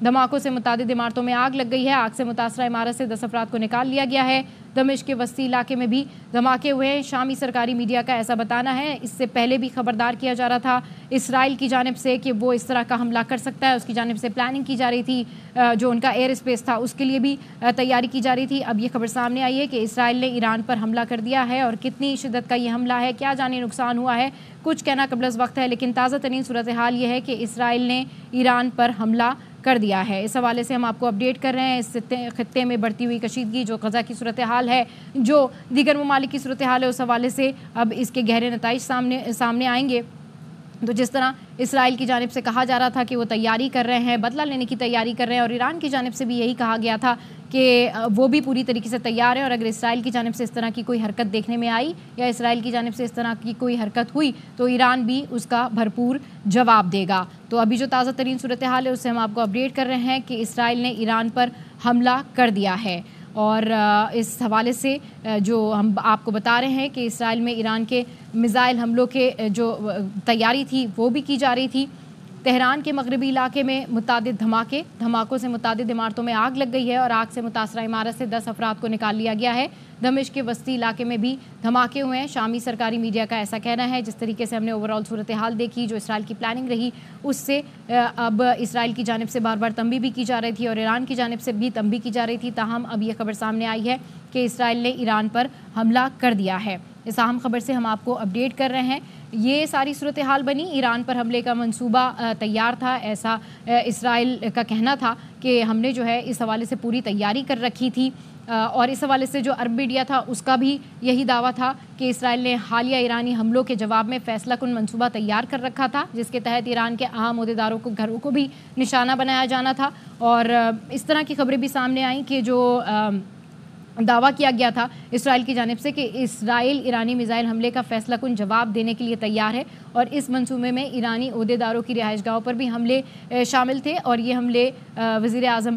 دھماکوں سے متعدد عمارتوں میں آگ لگ گئی ہے. آگ سے متاثرہ عمارت سے 10 افراد کو نکال لیا گیا ہے. دمشق کے وسطی علاقے میں بھی دھماکے ہوئے ہیں. شامی سرکاری میڈیا کا ایسا بتانا ہے. اس سے پہلے بھی خبردار کیا جا رہا تھا اسرائیل کی جانب سے کہ وہ اس طرح کا حملہ کر سکتا ہے. اس کی جانب سے پلاننگ کی جا رہی تھی. جو ان کا ایئر اسپیس تھا اس کے لیے بھی تیاری کی جا رہی تھی. اب یہ خبر سامنے آئی ہے کہ اسرائیل نے ایران پر حملہ کر دیا ہے. اور کتنی شدت کا یہ حملہ ہے, کیا جانے نقصان ہوا ہے, کچھ کہنا قبل از وقت ہے. لیکن تازہ ترین صورتحال یہ ہے کہ اسرائیل نے ایران پر حملہ کر دیا ہے. اس حوالے سے ہم آپ کو اپڈیٹ کر رہے ہیں. اس خطے میں بڑھتی ہوئی کشیدگی, جو غزہ کی صورتحال ہے, جو دیگر ممالک کی صورتحال ہے, اس حوالے سے اب اس کے گہرے نتائج سامنے آئیں گے. تو جس طرح اسرائیل کی جانب سے کہا جا رہا تھا کہ وہ تیاری کر رہے ہیں, بدلہ لینے کی تیاری کر رہے ہیں, اور ایران کی جانب سے بھی یہی کہا گیا تھا کہ وہ بھی پوری طریقے سے تیار ہے, اور اگر اسرائیل کی جانب سے اس طرح کی کوئی حرکت دیکھنے میں آئی یا اسرائیل کی جانب سے اس طرح کی کوئی حرکت ہوئی تو ایران بھی اس کا بھرپور جواب دے گا. تو ابھی جو تازہ ترین صورتحال ہے اس سے ہم آپ کو اپڈیٹ کر رہے ہیں کہ اسرائیل نے ایران پر حملہ کر دیا ہے. اور اس حوالے سے جو ہم آپ کو بتا رہے ہیں کہ اسرائیل میں ایران کے میزائل حملوں کے جو تیاری تھی وہ بھی کی جا رہی تھی. تہران کے مغربی علاقے میں متعدد دھماکوں سے متعدد عمارتوں میں آگ لگ گئی ہے, اور آگ سے متاثرہ عمارت سے 10 افراد کو نکال لیا گیا ہے. دمشق کے وسطی علاقے میں بھی دھماکے ہوئے ہیں. شامی سرکاری میڈیا کا ایسا کہنا ہے, جس طریقے سے ہم نے اوور آل صورتحال دیکھی, جو اسرائیل کی پلاننگ رہی, اس سے اب اسرائیل کی جانب سے بار بار تنبیہ بھی کی جا رہی تھی اور ایران کی جانب سے بھی تنبیہ کی جا رہی تھی. تاہم اب یہ خبر سامنے آئی ہے کہ اسرائیل نے ایران پر حملہ کر دیا ہے. اس اہم خبر سے ہم آپ کو اپڈیٹ کر رہے ہیں. یہ ساری صورتحال بنی, ایران پر حملے کا منصوبہ تیار تھا, ایسا اسرائیل کا کہنا تھا کہ ہم نے جو ہے اس حوالے سے پوری تیاری کر رکھی تھی. اور اس حوالے سے جو عرب میڈیا تھا اس کا بھی یہی دعویٰ تھا کہ اسرائیل نے حالیہ ایرانی حملوں کے جواب میں فیصلہ کن منصوبہ تیار کر رکھا تھا, جس کے تحت ایران کے اہم عہدیداروں کو گھروں کو بھی نشانہ بنایا جانا تھا. اور اس طرح کی خبریں بھی سامنے آئیں کہ جو دعویٰ کیا گیا تھا اسرائیل کی جانب سے کہ اسرائیل ایرانی میزائل حملے کا فیصلہ کن جواب دینے کے لیے تیار ہے, اور اس منصوبے میں ایرانی عہدیداروں کی رہائش گاہوں پر بھی حملے شامل تھے. اور یہ حملے وزیر اعظم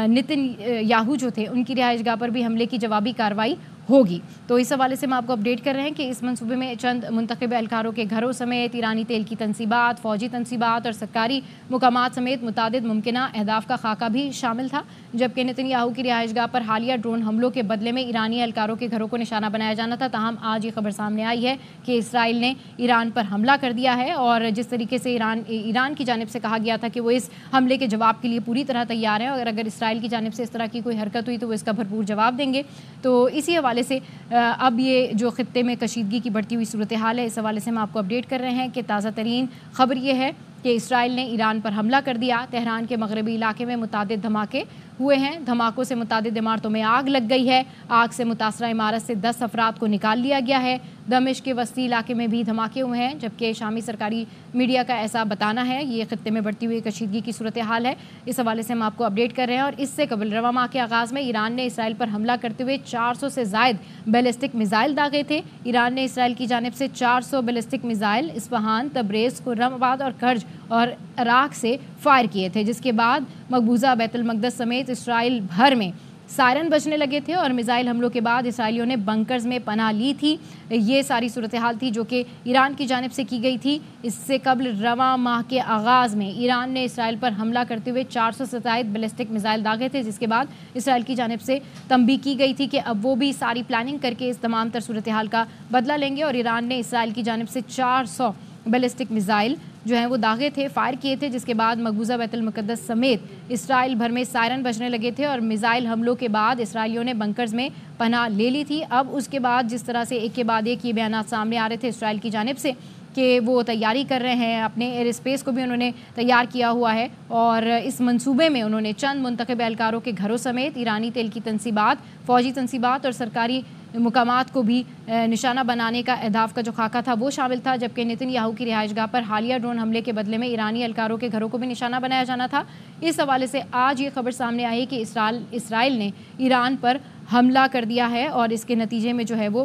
نتن یاہو جو تھے ان کی رہائش گاہ پر بھی حملے کی جوابی کارروائی ہوگی. تو اس حوالے سے ہم آپ کو اپڈیٹ کر رہے ہیں کہ اس منصوبے میں چند منتخب اہلکاروں کے گھروں سمیت ایرانی تیل کی تنصیبات, فوجی تنصیبات اور سرکاری مقامات سمیت متعدد ممکنہ اہداف کا خاکہ بھی شامل تھا. جبکہ نتن یاہو کی رہائش گاہ پر حالیہ ڈرون حملوں کے بدلے میں ایرانی اہلکاروں کے گھروں کو نشانہ بنایا جانا تھا. تاہم آج یہ خبر سامنے آئی ہے کہ اسرائیل نے ایران پر حملہ کر دیا ہے, اور جس طریقے سے ایران کی جانب سے کہا گیا تھا کہ وہ اس حملے کے جواب کے لیے پوری طرح تیار ہے, اور اگر اسرائیل کی جانب سے اس طرح کی کوئی حرکت ہوئی تو وہ اس کا بھرپور جواب دیں گے. تو اسی حوالے سے اب یہ جو خطے میں کشیدگی کی بڑھتی ہوئی صورتحال ہے, اس حوالے سے ہم آپ کو اپڈیٹ کر رہے ہیں کہ تازہ ترین خبر یہ ہے کہ اسرائیل نے ایران پر حملہ کر دیا. تہران کے مغربی علاقے میں متعدد دھماکے ہوئے ہیں. دھماکوں سے متعدد عمارتوں میں آگ لگ گئی ہے. آگ سے متاثرہ عمارت سے 10 افراد کو نکال لیا گیا ہے. دمشق کے وسطی علاقے میں بھی دھماکے ہوئے ہیں, جبکہ شامی سرکاری میڈیا کا ایسا بتانا ہے یہ خطے میں بڑھتی ہوئی کشیدگی کی صورتحال ہے. اس حوالے سے ہم آپ کو اپڈیٹ کر رہے ہیں. اور اس سے قبل رواں ماہ کے آغاز میں ایران نے اسرائیل پر حملہ کرتے ہوئے 400 سے زائد بیلسٹک میزائل داغے تھے. ایران نے اسرائیل کی جانب سے 400 بیلسٹک میزائل اصفہان, تبریز, خرم آباد اور کرج اور عراق سے فائر کیے تھے, جس کے بعد مقبوضہ بیت المقدس سمیت اسرائیل بھر میں سائرن بجنے لگے تھے. اور میزائل حملوں کے بعد اسرائیلیوں نے بنکرز میں پناہ لی تھی. یہ ساری صورتحال تھی جو کہ ایران کی جانب سے کی گئی تھی. اس سے قبل رواں ماہ کے آغاز میں ایران نے اسرائیل پر حملہ کرتے ہوئے 400 سے زائد بیلسٹک میزائل داغے تھے, جس کے بعد اسرائیل کی جانب سے تنبیہ کی گئی تھی کہ اب وہ بھی ساری پلاننگ کر کے اس تمام تر صورتحال کا بدلہ لیں گے. اور ایران نے اسرائیل کی جانب سے 400 بیلسٹک میزائل جو ہیں وہ داغے تھے, فائر کیے تھے, جس کے بعد مقبوضہ بیت المقدس سمیت اسرائیل بھر میں سائرن بجنے لگے تھے. اور میزائل حملوں کے بعد اسرائیلیوں نے بنکرز میں پناہ لے لی تھی. اب اس کے بعد جس طرح سے ایک کے بعد ایک یہ بیانات سامنے آ رہے تھے اسرائیل کی جانب سے کہ وہ تیاری کر رہے ہیں, اپنے ایئر اسپیس کو بھی انہوں نے تیار کیا ہوا ہے, اور اس منصوبے میں انہوں نے چند منتخب اہلکاروں کے گھروں سمیت ایرانی تیل کی تنصیبات, فوجی تنصیبات اور سرکاری مقامات کو بھی نشانہ بنانے کا اہداف کا جو خاکہ تھا وہ شامل تھا. جبکہ نتن یاہو کی رہائش گاہ پر حالیہ ڈرون حملے کے بدلے میں ایرانی اہلکاروں کے گھروں کو بھی نشانہ بنایا جانا تھا. اس حوالے سے آج یہ خبر سامنے آئی کہ اسرائیل نے ایران پر حملہ کر دیا ہے, اور اس کے نتیجے میں جو ہے وہ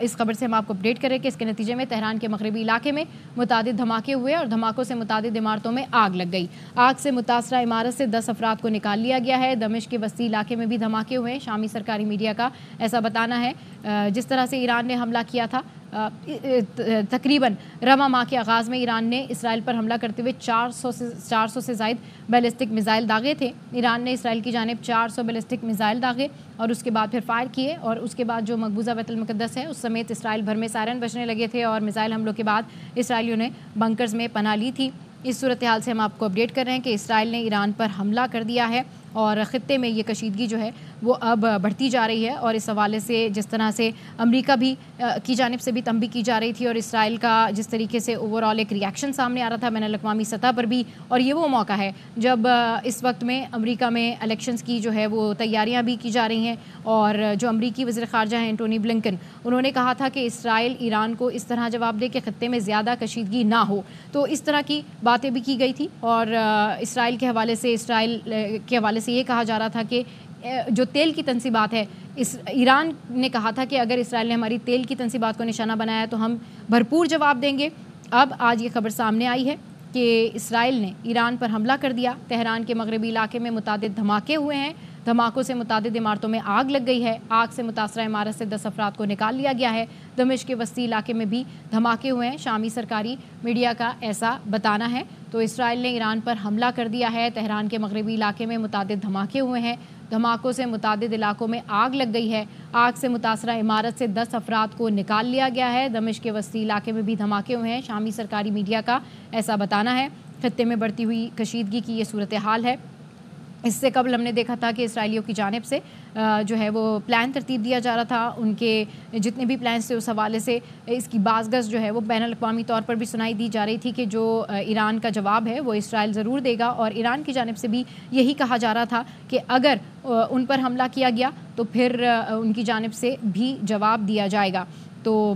اس خبر سے ہم آپ کو اپڈیٹ کریں کہ اس کے نتیجے میں تہران کے مغربی علاقے میں متعدد دھماکے ہوئے اور دھماکوں سے متعدد عمارتوں میں آگ لگ گئی. آگ سے متاثرہ عمارت سے 10 افراد کو نکال لیا گیا ہے. دمشق کے وسطی علاقے میں بھی دھماکے ہوئے ہیں. شامی سرکاری میڈیا کا ایسا بتانا ہے. جس طرح سے ایران نے حملہ کیا تھا تقریباً رواں ماہ کے آغاز میں ایران نے اسرائیل پر حملہ کرتے ہوئے 400 سے زائد بیلسٹک میزائل داغے تھے۔ ایران نے اسرائیل کی جانب 400 بیلسٹک میزائل داغے اور اس کے بعد پھر فائر کیے، اور اس کے بعد جو مقبوضہ بیت المقدس ہے اس سمیت اسرائیل بھر میں سائرن بجنے لگے تھے، اور میزائل حملوں کے بعد اسرائیلیوں نے بنکرز میں پناہ لی تھی۔ اس صورتحال سے ہم آپ کو اپڈیٹ کر رہے ہیں کہ اسرائیل نے ایران پر حملہ کر دیا ہے، اور خطے میں یہ کشیدگی جو ہے وہ اب بڑھتی جا رہی ہے، اور اس حوالے سے جس طرح سے امریکہ بھی کی جانب سے بھی تنبیہ کی جا رہی تھی، اور اسرائیل کا جس طریقے سے اوور آل ایک ریاکشن سامنے آ رہا تھا بین الاقوامی سطح پر بھی، اور یہ وہ موقع ہے جب اس وقت میں امریکہ میں الیکشنز کی جو ہے وہ تیاریاں بھی کی جا رہی ہیں، اور جو امریکی وزیر خارجہ ہیں انٹونی بلنکن، انہوں نے کہا تھا کہ اسرائیل ایران کو اس طرح جواب دے کہ خطے میں زیادہ کشیدگی نہ ہو، تو اس طرح کی باتیں بھی کی گئی تھی۔ اور اسرائیل کے حوالے سے یہ کہا جا رہا تھا کہ جو تیل کی تنصیبات ہے، ایران نے کہا تھا کہ اگر اسرائیل نے ہماری تیل کی تنصیبات کو نشانہ بنایا تو ہم بھرپور جواب دیں گے۔ اب آج یہ خبر سامنے آئی ہے کہ اسرائیل نے ایران پر حملہ کر دیا، تہران کے مغربی علاقے میں متعدد دھماکے ہوئے ہیں، دھماکوں سے متعدد عمارتوں میں آگ لگ گئی ہے، آگ سے متاثرہ عمارت سے 10 افراد کو نکال لیا گیا ہے، دمشق کے وسطی علاقے میں بھی دھماکے ہوئے ہیں، شامی سرکاری میڈیا کا ایسا بتانا ہے۔ تو اسرائیل نے ایران پر حملہ کر دیا ہے، تہران کے مغربی علاقے میں متعدد دھماکے ہوئے ہیں، دھماکوں سے متعدد علاقوں میں آگ لگ گئی ہے، آگ سے متاثرہ عمارت سے 10 افراد کو نکال لیا گیا ہے، دمشق کے وسطی علاقے میں بھی دھماکے ہوئے ہیں، شامی سرکاری میڈیا کا ایسا بتانا ہے۔ خطے میں بڑھتی ہوئی کشیدگی کی یہ صورتحال ہے۔ اس سے قبل ہم نے دیکھا تھا کہ اسرائیلیوں کی جانب سے جو ہے وہ پلان ترتیب دیا جا رہا تھا، ان کے جتنے بھی پلانس تھے اس حوالے سے اس کی بازگشت جو ہے وہ بین الاقوامی طور پر بھی سنائی دی جا رہی تھی کہ جو ایران کا جواب ہے وہ اسرائیل ضرور دے گا، اور ایران کی جانب سے بھی یہی کہا جا رہا تھا کہ اگر ان پر حملہ کیا گیا تو پھر ان کی جانب سے بھی جواب دیا جائے گا۔ تو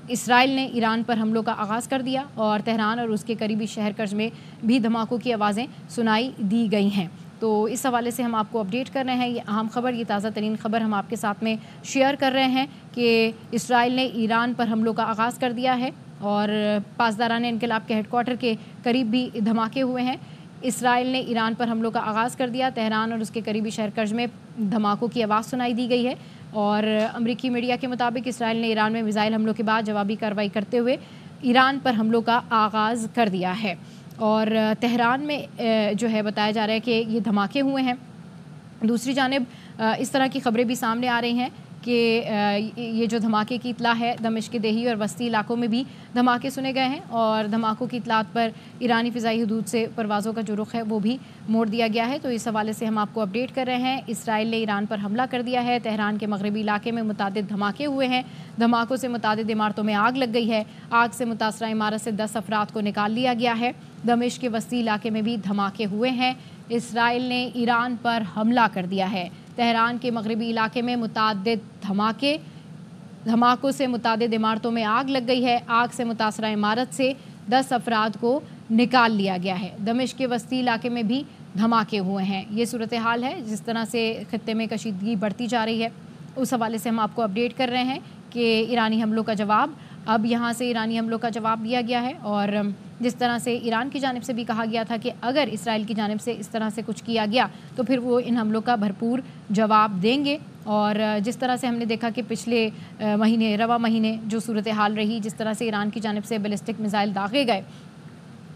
اسرائیل نے ایران پر حملوں کا آغاز کر دیا، اور تہران اور اس کے قریبی شہر کرج میں بھی دھماکوں کی آوازیں سنائی دی گئی ہیں۔ تو اس حوالے سے ہم آپ کو اپڈیٹ کر رہے ہیں، یہ اہم خبر، یہ تازہ ترین خبر ہم آپ کے ساتھ میں شیئر کر رہے ہیں کہ اسرائیل نے ایران پر حملوں کا آغاز کر دیا ہے، اور پاسداران انقلاب کے ہیڈ کوارٹر کے قریب بھی دھماکے ہوئے ہیں۔ اسرائیل نے ایران پر حملوں کا آغاز کر دیا، تہران اور اس کے قریبی شہر کرج میں دھماکوں کی آواز سنائی دی گئی ہے، اور امریکی میڈیا کے مطابق اسرائیل نے ایران میں میزائل حملوں کے بعد جوابی کارروائی کرتے ہوئے ایران پر حملوں کا آغاز کر دیا ہے، اور تہران میں جو ہے بتایا جا رہا ہے کہ یہ دھماکے ہوئے ہیں۔ دوسری جانب اس طرح کی خبریں بھی سامنے آ رہی ہیں کہ یہ جو دھماکے کی اطلاع ہے، دمشق کے دیہی اور وسطی علاقوں میں بھی دھماکے سنے گئے ہیں، اور دھماکوں کی اطلاعات پر ایرانی فضائی حدود سے پروازوں کا جو رخ ہے وہ بھی موڑ دیا گیا ہے۔ تو اس حوالے سے ہم آپ کو اپڈیٹ کر رہے ہیں، اسرائیل نے ایران پر حملہ کر دیا ہے، تہران کے مغربی علاقے میں متعدد دھماکے ہوئے ہیں، دھماکوں سے متعدد عمارتوں میں آگ لگ گئی ہے، آگ سے متاثرہ عمارت سے 10 افراد کو نکال لیا گیا ہے، دمشق کے وسطی علاقے میں بھی دھماکے ہوئے ہیں۔ اسرائیل نے ایران پر حملہ کر دیا ہے، تہران کے مغربی علاقے میں متعدد دھماکوں سے متعدد عمارتوں میں آگ لگ گئی ہے، آگ سے متاثرہ عمارت سے 10 افراد کو نکال لیا گیا ہے، دمشق کے وسطی علاقے میں بھی دھماکے ہوئے ہیں۔ یہ صورتحال ہے جس طرح سے خطے میں کشیدگی بڑھتی جا رہی ہے، اس حوالے سے ہم آپ کو اپڈیٹ کر رہے ہیں کہ ایرانی حملوں کا جواب، اب یہاں سے ایرانی حملوں کا جواب دیا گیا ہے، اور جس طرح سے ایران کی جانب سے بھی کہا گیا تھا کہ اگر اسرائیل کی جانب سے اس طرح سے کچھ کیا گیا تو پھر وہ ان حملوں کا بھرپور جواب دیں گے، اور جس طرح سے ہم نے دیکھا کہ پچھلے رواں مہینے جو صورتحال رہی، جس طرح سے ایران کی جانب سے بیلسٹک میزائل داغے گئے،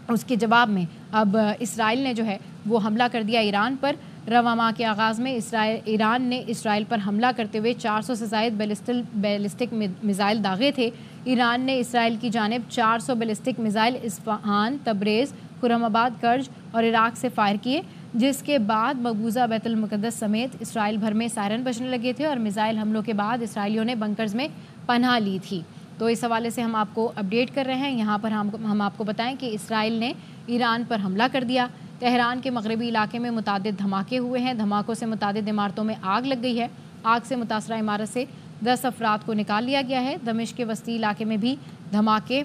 اس کے جواب میں اب اسرائیل نے جو ہے وہ حملہ کر دیا ایران پر۔ رواں ماہ کے آغاز میں ایران نے اسرائیل پر حملہ کرتے ہوئے 400 سے زائد بیلسٹک میزائل داغے تھے۔ ایران نے اسرائیل کی جانب 400 بیلسٹک میزائل اصفہان، تبریز، خرم آباد، کرج اور عراق سے فائر کیے، جس کے بعد مقبوضہ بیت المقدس سمیت اسرائیل بھر میں سائرن بجنے لگے تھے، اور میزائل حملوں کے بعد اسرائیلیوں نے بنکرز میں پناہ لی تھی۔ تو اس حوالے سے ہم آپ کو اپڈیٹ کر رہے ہیں، یہاں پر ہم آپ کو بتائیں کہ اسرائیل نے ایران پر حملہ کر دیا، تہران کے مغربی علاقے میں متعدد دھماکے ہوئے ہیں، دھماکوں سے متعدد عمارتوں میں آگ لگ گئی ہے، آگ سے متاثرہ عمارت سے 10 افراد کو نکال لیا گیا ہے، دمشق کے وسطی علاقے میں بھی دھماکے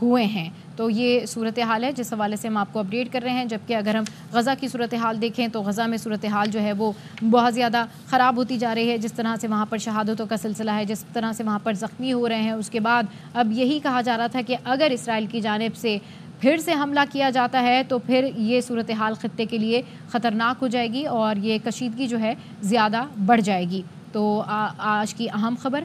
ہوئے ہیں۔ تو یہ صورتحال ہے جس حوالے سے ہم آپ کو اپڈیٹ کر رہے ہیں۔ جبکہ اگر ہم غزہ کی صورتحال دیکھیں تو غزہ میں صورتحال جو ہے وہ بہت زیادہ خراب ہوتی جا رہی ہے، جس طرح سے وہاں پر شہادتوں کا سلسلہ ہے، جس طرح سے وہاں پر زخمی ہو رہے ہیں۔ اس کے بعد اب یہی کہا جا رہا تھا کہ اگر اسرائیل کی جانب سے پھر سے حملہ کیا جاتا ہے تو پھر یہ صورتحال خطے کے لیے خطرناک ہو جائے گی، اور یہ کشیدگی جو ہے زیادہ بڑھ جائے گی۔ تو آج کی اہم خبر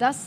10